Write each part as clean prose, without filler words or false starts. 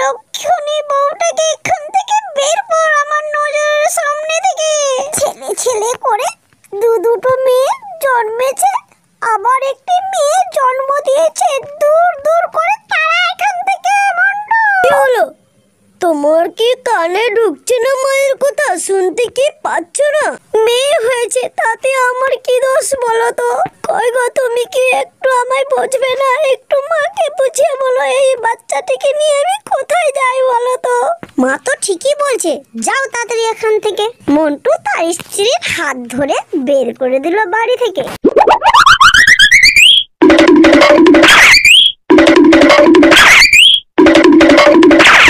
লক্ষ্মী বউটাকে এখান থেকে বের কর আমার নজরের সামনে থেকে। ছেলে ছেলে করে দুটো মেয়ে জন্মেছে, আবার একটি মেয়ে জন্ম দিয়েছে। দূর দূর করে তারা এখান থেকে। কি হলো তোমার? কি কানে ঢুকছে না মায়ের কথা? শুনতে কি পাচ্ছ না? মেয়ে হয়েছে তাতে আমার কি দোষ বলো তো? কই গো তুমি কি একটু আমায় বুঝবে না? একটু মাকে বুঝিয়ে বলো এই বাচ্চাটিকে নিয়ে আমি কোথায় যাই বলো তো? মা তো ঠিকই বলছে, যাও তাড়াতাড়ি এখান থেকে। মন্টু তার স্ত্রীর হাত ধরে বের করে দিল বাড়ি থেকে।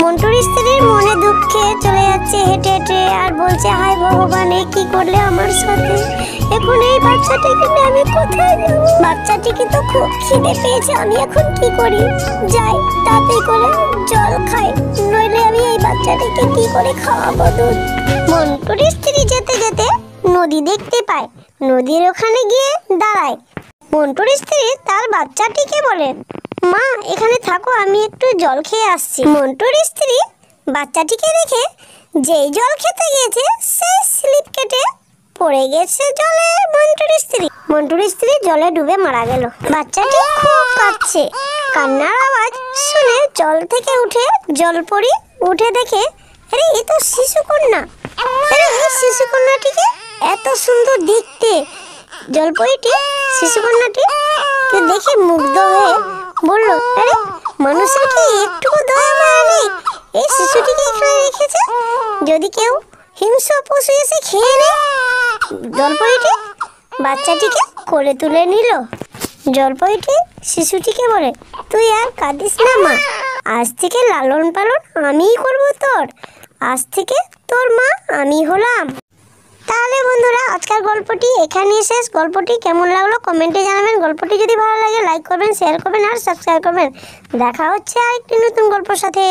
মন্টুর স্ত্রীর মনে দুঃখে চলে যাচ্ছে হেঁটে হেঁটে, আর বলছে হায় ভগবান, এ কি করলে আমার সাথে? এখন এই বাচ্চাটিকে নিয়ে আমি কোথায় যাব? বাচ্চাটিকে তো খুব খিদে পেয়েছে, আমি এখন কি করি? যাই তাতে করে জল খাই, নইলে আমি এই বাচ্চাটিকে কি করে খাওয়াবো দুধ? মন্টুর স্ত্রী যেতে যেতে নদী দেখতে পায়, নদীর ওখানে গিয়ে দাঁড়ায়। মন্টুর স্ত্রী তার বাচ্চাটিকে বলে, মা এখানে থাকো, আমি একটু জল খেয়ে আসছি। মন্টুর স্ত্রী বাচ্চাটিকে রেখে যেই জল খেতে গিয়েছে সেই স্লিপ কেটে পড়ে গেছে জলে। মন্টুর স্ত্রী জলে ডুবে মারা গেল। বাচ্চাটি খুব কাঁদছে, কান্নার আওয়াজ শুনে জল থেকে উঠে জলপরি উঠে দেখে, আরে এ তো শিশুকন্যা। আরে এই শিশুকন্যাটিকে এত সুন্দর দেখতে। জলপরিটি শিশুকন্যাটি দেখে মুগ্ধ হয়ে বলল, আরে মানুষের কি একটুকু দয়া মায়া নেই? এই শিশুটিকে এখানে রেখেছে, যদি কেউ হিংস্র পশু এসে খেয়ে নেয়। জলপরিটি বাচ্চাটিকে কোলে তুলে নিল। জলপরিটি শিশুটিকে বলে, তুই আর কাঁদিস না মা, আজ থেকে লালন পালন আমিই করবো তোর। আজ থেকে তোর মা আমি হলাম। তাহলে বন্ধুরা আজকের গল্পটি এখানেই শেষ। গল্পটি কেমন লাগলো কমেন্টে জানাবেন। গল্পটি যদি ভালো লাগে লাইক করবেন, শেয়ার করবেন আর সাবস্ক্রাইব করবেন। দেখা হচ্ছে আরেকটি নতুন গল্পের সাথে।